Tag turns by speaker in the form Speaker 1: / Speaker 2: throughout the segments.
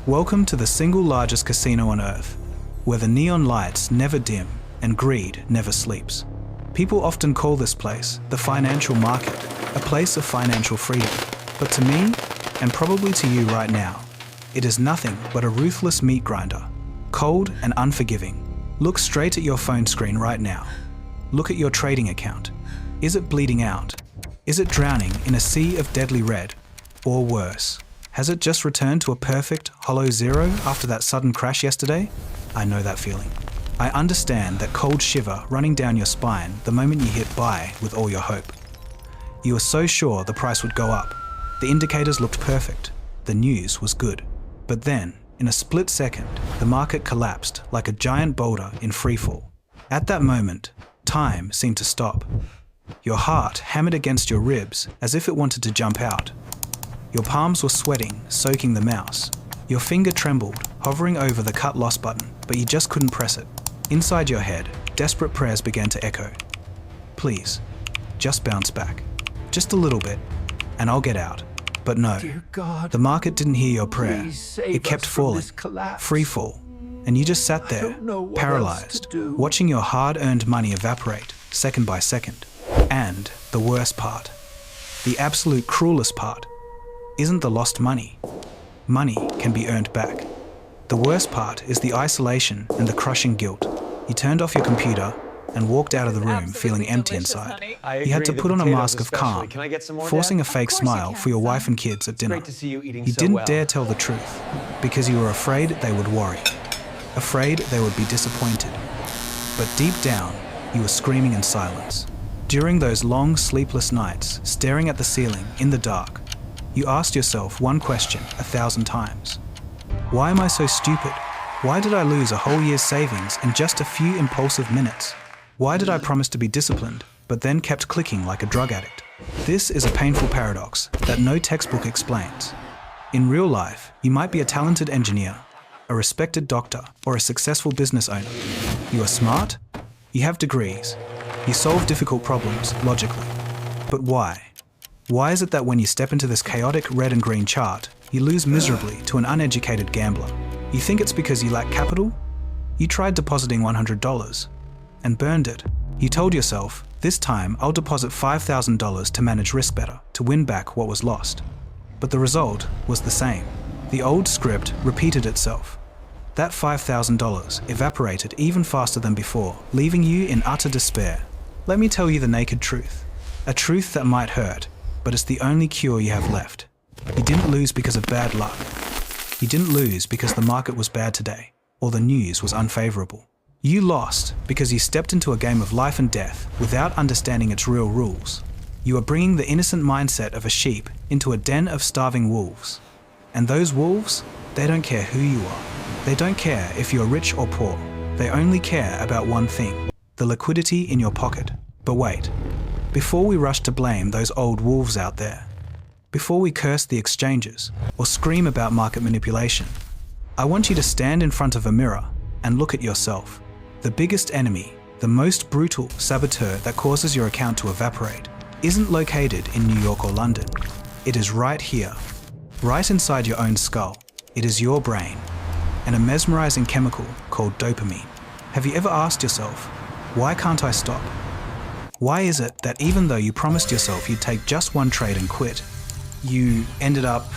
Speaker 1: Welcome to the single largest casino on Earth, where the neon lights never dim and greed never sleeps. People often call this place the financial market, a place of financial freedom. But to me, and probably to you right now, it is nothing but a ruthless meat grinder, cold and unforgiving. Look straight at your phone screen right now. Look at your trading account. Is it bleeding out? Is it drowning in a sea of deadly red? Or worse, has it just returned to a perfect, hollow zero after that sudden crash yesterday? I know that feeling. I understand that cold shiver running down your spine the moment you hit buy with all your hope. You were so sure the price would go up. The indicators looked perfect. The news was good. But then, in a split second, the market collapsed like a giant boulder in freefall. At that moment, time seemed to stop. Your heart hammered against your ribs as if it wanted to jump out. Your palms were sweating, soaking the mouse. Your finger trembled, hovering over the cut loss button, but you just couldn't press it. Inside your head, desperate prayers began to echo. Please, just bounce back. Just a little bit, and I'll get out. But no,
Speaker 2: Dear God,
Speaker 1: the market didn't hear your prayer.
Speaker 2: please save
Speaker 1: It kept
Speaker 2: us from
Speaker 1: falling,
Speaker 2: this collapse.
Speaker 1: free fall. And you just sat there,
Speaker 2: don't know what else
Speaker 1: paralyzed,
Speaker 2: to do.
Speaker 1: watching your hard-earned money evaporate, second by second. And the worst part, the absolute cruelest part, isn't the lost money. Money can be earned back. The worst part is the isolation and the crushing guilt. You turned off your computer and walked out of the room feeling empty inside. You had to put on a mask of calm, forcing a fake smile for your wife and kids at dinner.
Speaker 3: Great to see you eating
Speaker 1: You
Speaker 3: so
Speaker 1: didn't
Speaker 3: well.
Speaker 1: dare tell the truth because you were afraid they would worry, afraid they would be disappointed. But deep down, you were screaming in silence. During those long, sleepless nights, staring at the ceiling in the dark, you asked yourself one question 1,000 times. Why am I so stupid? Why did I lose a whole year's savings in just a few impulsive minutes? Why did I promise to be disciplined, but then kept clicking like a drug addict? This is a painful paradox that no textbook explains. In real life, you might be a talented engineer, a respected doctor, or a successful business owner. You are smart, you have degrees, you solve difficult problems logically. But why? Why is it that when you step into this chaotic red and green chart, you lose miserably to an uneducated gambler? You think it's because you lack capital? You tried depositing $100 and burned it. You told yourself, this time I'll deposit $5,000 to manage risk better, to win back what was lost. But the result was the same. The old script repeated itself. That $5,000 evaporated even faster than before, leaving you in utter despair. Let me tell you the naked truth. A truth that might hurt, but it's the only cure you have left. You didn't lose because of bad luck. You didn't lose because the market was bad today, or the news was unfavorable. You lost because you stepped into a game of life and death without understanding its real rules. You are bringing the innocent mindset of a sheep into a den of starving wolves. And those wolves, they don't care who you are. They don't care if you're rich or poor. They only care about one thing, the liquidity in your pocket. But wait. Before we rush to blame those old wolves out there, before we curse the exchanges or scream about market manipulation, I want you to stand in front of a mirror and look at yourself. The biggest enemy, the most brutal saboteur that causes your account to evaporate, isn't located in New York or London. It is right here, right inside your own skull. It is your brain, and a mesmerizing chemical called dopamine. Have you ever asked yourself, why can't I stop? Why is it that even though you promised yourself you'd take just one trade and quit, you ended up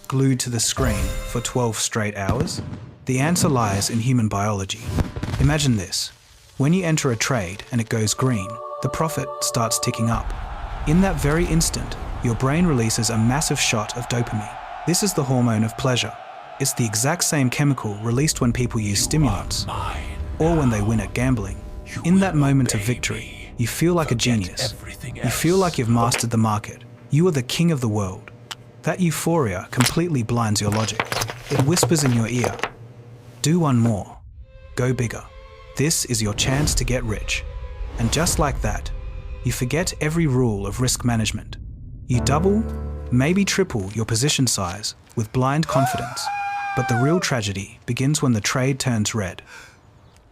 Speaker 1: glued to the screen for 12 straight hours? The answer lies in human biology. Imagine this. When you enter a trade and it goes green, the profit starts ticking up. In that very instant, your brain releases a massive shot of dopamine. This is the hormone of pleasure. It's the exact same chemical released when people use stimulants or when they win at gambling. In that moment of victory, you feel like a genius. You feel like you've mastered the market. You are the king of the world. That euphoria completely blinds your logic. It whispers in your ear, do one more. Go bigger. This is your chance to get rich. And just like that, you forget every rule of risk management. You double, maybe triple your position size with blind confidence. But the real tragedy begins when the trade turns red.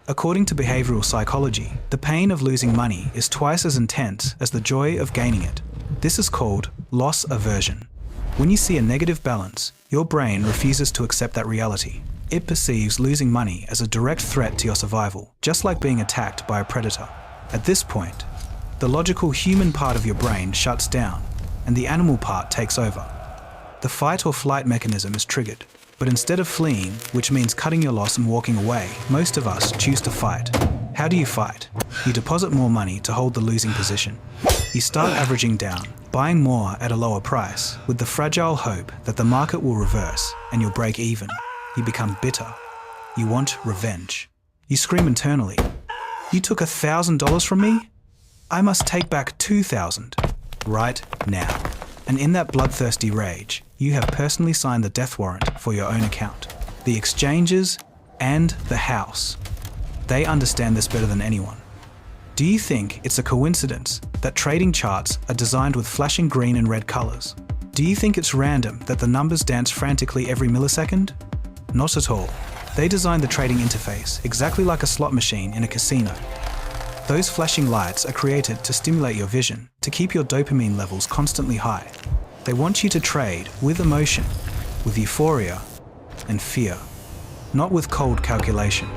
Speaker 1: According to behavioral psychology, the pain of losing money is twice as intense as the joy of gaining it. This is called loss aversion. When you see a negative balance, Your brain refuses to accept that reality. It perceives losing money as a direct threat to your survival, just like being attacked by a predator. At this point, the logical human part of your brain shuts down, and the animal part takes over. The fight or flight mechanism is triggered, but instead of fleeing, which means cutting your loss and walking away, most of us choose to fight. How do you fight? You deposit more money to hold the losing position. You start averaging down, buying more at a lower price, with the fragile hope that the market will reverse and you'll break even. You become bitter. You want revenge. You scream internally, "You took $1,000 from me? I must take back 2,000 right now." And in that bloodthirsty rage, you have personally signed the death warrant for your own account. The exchanges and the house. They understand this better than anyone. Do you think it's a coincidence that trading charts are designed with flashing green and red colors? Do you think it's random that the numbers dance frantically every millisecond? Not at all. They designed the trading interface exactly like a slot machine in a casino. Those flashing lights are created to stimulate your vision, to keep your dopamine levels constantly high. They want you to trade with emotion, with euphoria and fear, not with cold calculation.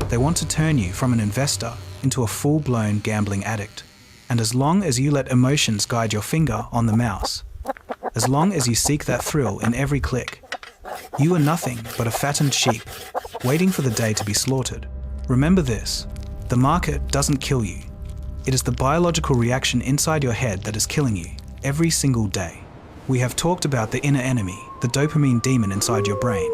Speaker 1: They want to turn you from an investor into a full-blown gambling addict. And as long as you let emotions guide your finger on the mouse, as long as you seek that thrill in every click, you are nothing but a fattened sheep, waiting for the day to be slaughtered. Remember this. The market doesn't kill you. It is the biological reaction inside your head that is killing you every single day. We have talked about the inner enemy, the dopamine demon inside your brain.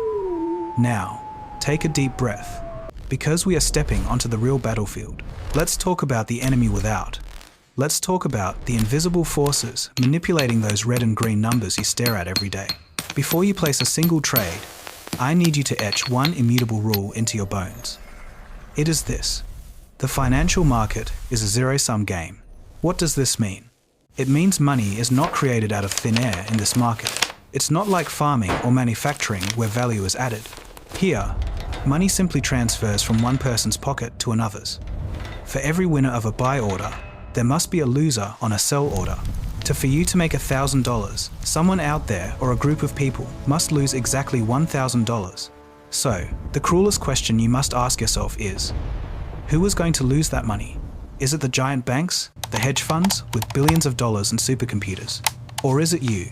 Speaker 1: Now, take a deep breath. Because we are stepping onto the real battlefield, let's talk about the enemy without. Let's talk about the invisible forces manipulating those red and green numbers you stare at every day. Before you place a single trade, I need you to etch one immutable rule into your bones. It is this. The financial market is a zero-sum game. What does this mean? It means money is not created out of thin air in this market. It's not like farming or manufacturing where value is added. Here, money simply transfers from one person's pocket to another's. For every winner of a buy order, there must be a loser on a sell order. For you to make $1,000, someone out there or a group of people must lose exactly $1,000. So, the cruelest question you must ask yourself is, who is going to lose that money? Is it the giant banks, the hedge funds with billions of dollars and supercomputers? Or is it you,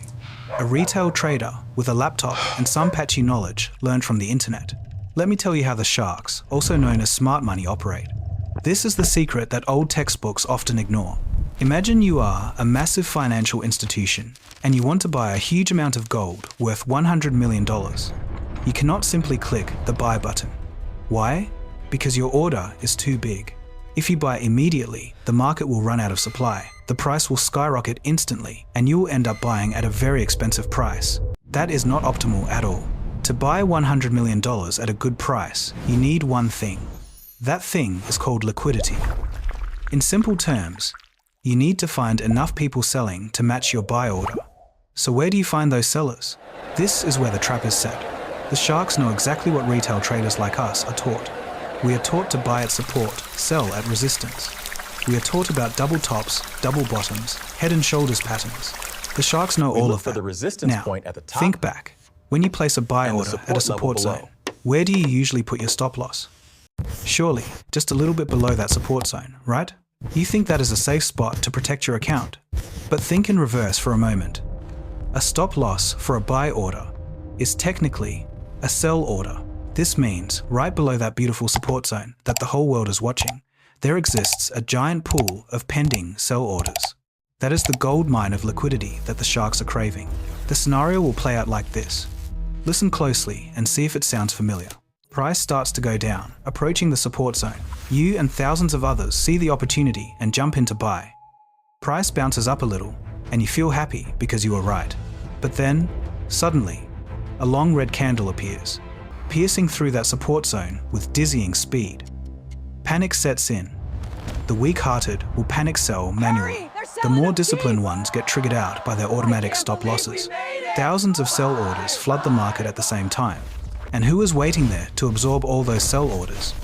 Speaker 1: a retail trader with a laptop and some patchy knowledge learned from the internet? Let me tell you how the sharks, also known as smart money, operate. This is the secret that old textbooks often ignore. Imagine you are a massive financial institution and you want to buy a huge amount of gold worth $100 million. You cannot simply click the buy button. Why? Because your order is too big. If you buy immediately, the market will run out of supply. The price will skyrocket instantly and you will end up buying at a very expensive price. That is not optimal at all. To buy $100 million at a good price, you need one thing. That thing is called liquidity. In simple terms, you need to find enough people selling to match your buy order. So where do you find those sellers? This is where the trap is set. The sharks know exactly what retail traders like us are taught. We are taught to buy at support, sell at resistance. We are taught about double tops, double bottoms, head and shoulders patterns. The sharks know all of that. Now, think back. When you place a buy order at a support zone, where do you usually put your stop loss? Surely, just a little bit below that support zone, right? You think that is a safe spot to protect your account. But think in reverse for a moment. A stop loss for a buy order is technically a sell order. This means, right below that beautiful support zone that the whole world is watching, there exists a giant pool of pending sell orders. That is the gold mine of liquidity that the sharks are craving. The scenario will play out like this. Listen closely and see if it sounds familiar. Price starts to go down, approaching the support zone. You and thousands of others see the opportunity and jump in to buy. Price bounces up a little, and you feel happy because you were right. But then, suddenly, a long red candle appears, piercing through that support zone with dizzying speed. Panic sets in. The weak-hearted will panic sell manually. The more disciplined ones get triggered out by their automatic stop losses. Thousands of sell orders flood the market at the same time. And who is waiting there to absorb all those sell orders?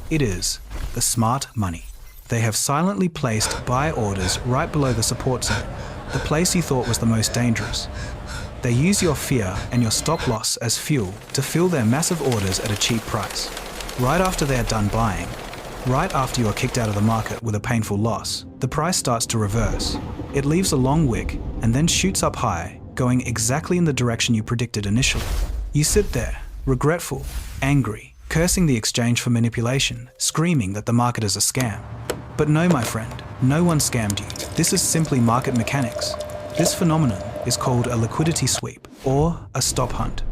Speaker 1: It is the smart money. They have silently placed buy orders right below the support zone, the place you thought was the most dangerous. They use your fear and your stop loss as fuel to fill their massive orders at a cheap price. Right after they're done buying, right after you are kicked out of the market with a painful loss, the price starts to reverse. It leaves a long wick and then shoots up high, going exactly in the direction you predicted initially. You sit there, regretful, angry, cursing the exchange for manipulation, screaming that the market is a scam. But no, my friend, no one scammed you. This is simply market mechanics. This phenomenon is called a liquidity sweep or a stop hunt.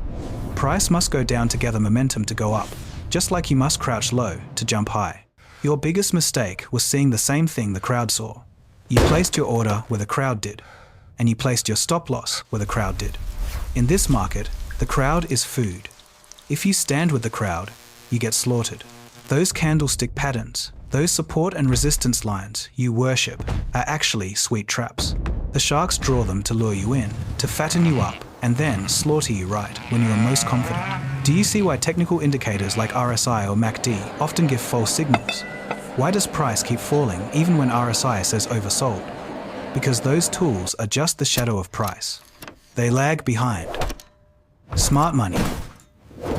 Speaker 1: Price must go down to gather momentum to go up, just like you must crouch low to jump high. Your biggest mistake was seeing the same thing the crowd saw. You placed your order where the crowd did, and you placed your stop loss where the crowd did. In this market, the crowd is food. If you stand with the crowd, you get slaughtered. Those candlestick patterns, those support and resistance lines you worship are actually sweet traps. The sharks draw them to lure you in, to fatten you up, and then slaughter you right when you are most confident. Do you see why technical indicators like RSI or MACD often give false signals? Why does price keep falling even when RSI says oversold? Because those tools are just the shadow of price. They lag behind. Smart money.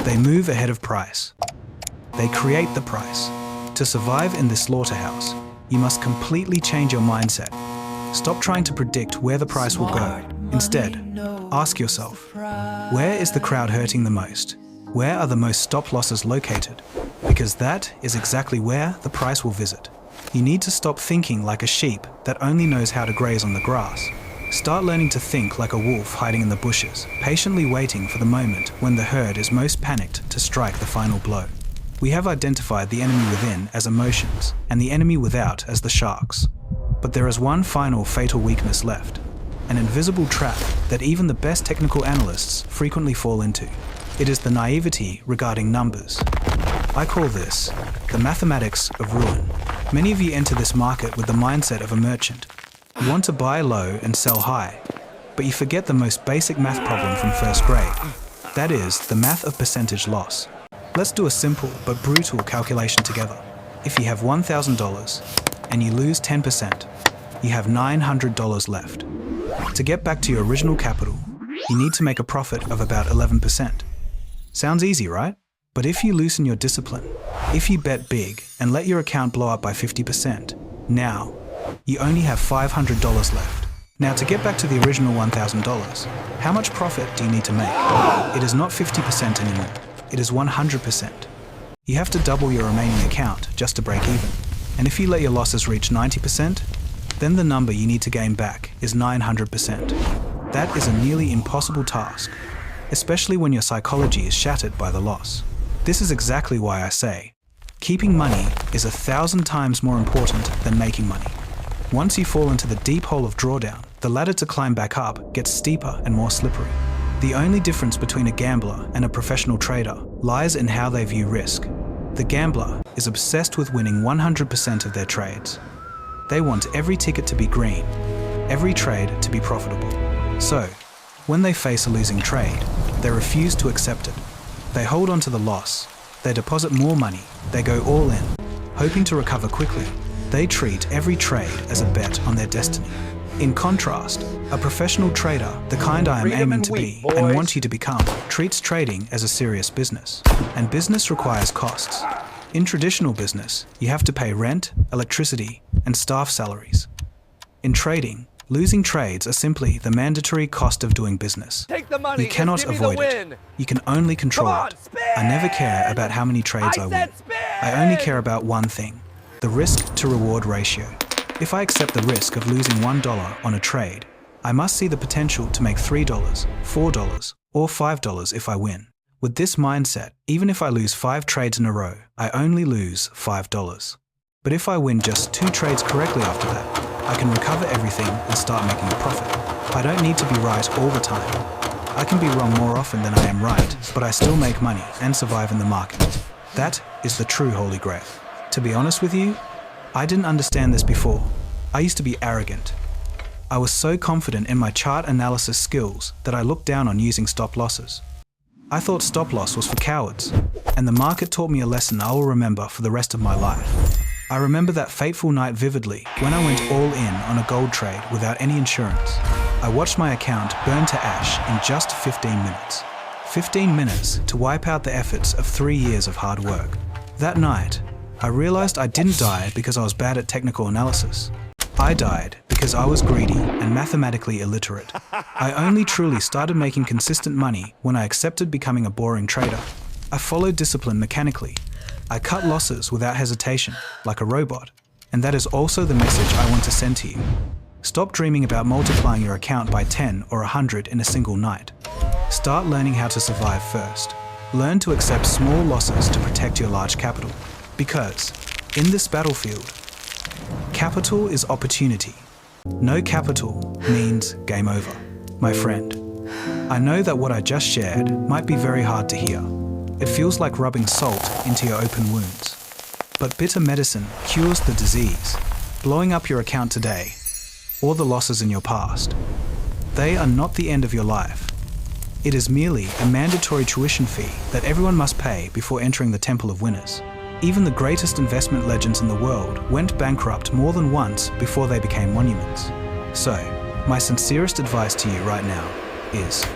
Speaker 1: They move ahead of price. They create the price. To survive in this slaughterhouse, you must completely change your mindset. Stop trying to predict where the price will go. Instead, ask yourself, where is the crowd hurting the most? Where are the most stop losses located? Because that is exactly where the price will visit. You need to stop thinking like a sheep that only knows how to graze on the grass. Start learning to think like a wolf hiding in the bushes, patiently waiting for the moment when the herd is most panicked to strike the final blow. We have identified the enemy within as emotions and the enemy without as the sharks. But there is one final fatal weakness left, an invisible trap that even the best technical analysts frequently fall into. It is the naivety regarding numbers. I call this the mathematics of ruin. Many of you enter this market with the mindset of a merchant. You want to buy low and sell high, but you forget the most basic math problem from first grade. That is the math of percentage loss. Let's do a simple but brutal calculation together. If you have $1,000 and you lose 10%, you have $900 left. To get back to your original capital, you need to make a profit of about 11%. Sounds easy, right? But if you loosen your discipline, if you bet big and let your account blow up by 50%, now you only have $500 left. Now to get back to the original $1,000, how much profit do you need to make? It is not 50% anymore, it is 100%. You have to double your remaining account just to break even. And if you let your losses reach 90%, then the number you need to gain back is 900%. That is a nearly impossible task, especially when your psychology is shattered by the loss. This is exactly why I say, keeping money is 1,000 times more important than making money. Once you fall into the deep hole of drawdown, the ladder to climb back up gets steeper and more slippery. The only difference between a gambler and a professional trader lies in how they view risk. The gambler is obsessed with winning 100% of their trades. They want every ticket to be green, every trade to be profitable. So, when they face a losing trade, they refuse to accept it. They hold on to the loss, they deposit more money, they go all in, hoping to recover quickly. They treat every trade as a bet on their destiny. In contrast, a professional trader, the kind I am aiming to be and want you to become, treats trading as a serious business. And business requires costs. In traditional business, you have to pay rent, electricity, and staff salaries. In trading, losing trades are simply the mandatory cost of doing business.
Speaker 2: Take the money,
Speaker 1: you cannot avoid it. You can only control it. I never care about how many trades I win. I only care about one thing, the risk to reward ratio. If I accept the risk of losing $1 on a trade, I must see the potential to make $3, $4, or $5 if I win. With this mindset, even if I lose 5 trades in a row, I only lose $5. But if I win just 2 trades correctly after that, I can recover everything and start making a profit. I don't need to be right all the time. I can be wrong more often than I am right, but I still make money and survive in the market. That is the true holy grail. To be honest with you, I didn't understand this before. I used to be arrogant. I was so confident in my chart analysis skills that I looked down on using stop losses. I thought stop loss was for cowards, and the market taught me a lesson I will remember for the rest of my life. I remember that fateful night vividly when I went all in on a gold trade without any insurance. I watched my account burn to ash in just 15 minutes. 15 minutes to wipe out the efforts of 3 years of hard work. That night, I realized I didn't die because I was bad at technical analysis. I died because I was greedy and mathematically illiterate. I only truly started making consistent money when I accepted becoming a boring trader. I followed discipline mechanically. I cut losses without hesitation, like a robot. And that is also the message I want to send to you. Stop dreaming about multiplying your account by 10 or 100 in a single night. Start learning how to survive first. Learn to accept small losses to protect your large capital. Because, in this battlefield, capital is opportunity. No capital means game over. My friend, I know that what I just shared might be very hard to hear. It feels like rubbing salt into your open wounds. But bitter medicine cures the disease. Blowing up your account today, or the losses in your past, they are not the end of your life. It is merely a mandatory tuition fee that everyone must pay before entering the Temple of Winners. Even the greatest investment legends in the world went bankrupt more than once before they became monuments. So, my sincerest advice to you right now is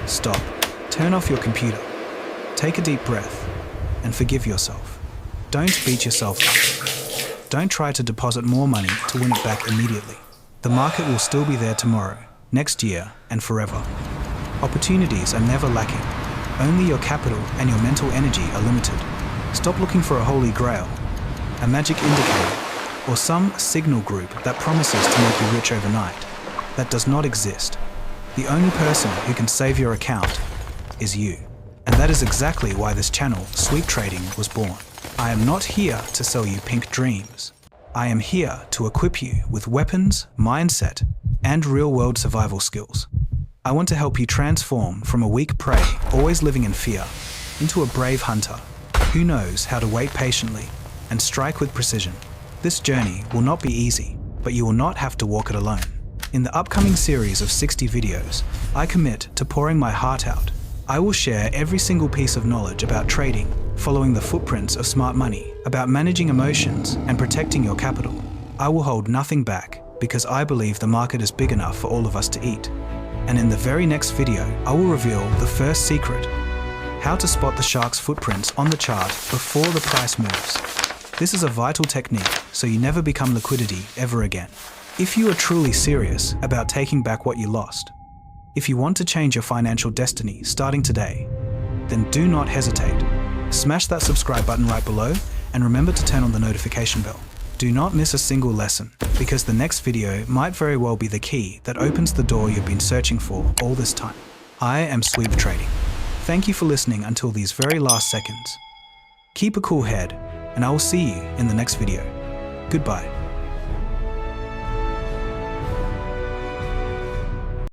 Speaker 1: stop, turn off your computer, take a deep breath, and forgive yourself. Don't beat yourself up. Don't try to deposit more money to win it back immediately. The market will still be there tomorrow, next year, and forever. Opportunities are never lacking. Only your capital and your mental energy are limited. Stop looking for a holy grail, a magic indicator, or some signal group that promises to make you rich overnight. That does not exist. The only person who can save your account is you. And that is exactly why this channel, Sweep Trading, was born. I am not here to sell you pink dreams. I am here to equip you with weapons, mindset, and real-world survival skills. I want to help you transform from a weak prey, always living in fear, into a brave hunter who knows how to wait patiently and strike with precision. This journey will not be easy, but you will not have to walk it alone. In the upcoming series of 60 videos, I commit to pouring my heart out. I will share every single piece of knowledge about trading, following the footprints of smart money, about managing emotions and protecting your capital. I will hold nothing back because I believe the market is big enough for all of us to eat. And in the very next video, I will reveal the first secret: how to spot the shark's footprints on the chart before the price moves. This is a vital technique so you never become liquidity ever again. If you are truly serious about taking back what you lost, if you want to change your financial destiny starting today, then do not hesitate. Smash that subscribe button right below and remember to turn on the notification bell. Do not miss a single lesson, because the next video might very well be the key that opens the door you've been searching for all this time. I am Sweep Trading. Thank you for listening until these very last seconds. Keep a cool head, and I will see you in the next video. Goodbye.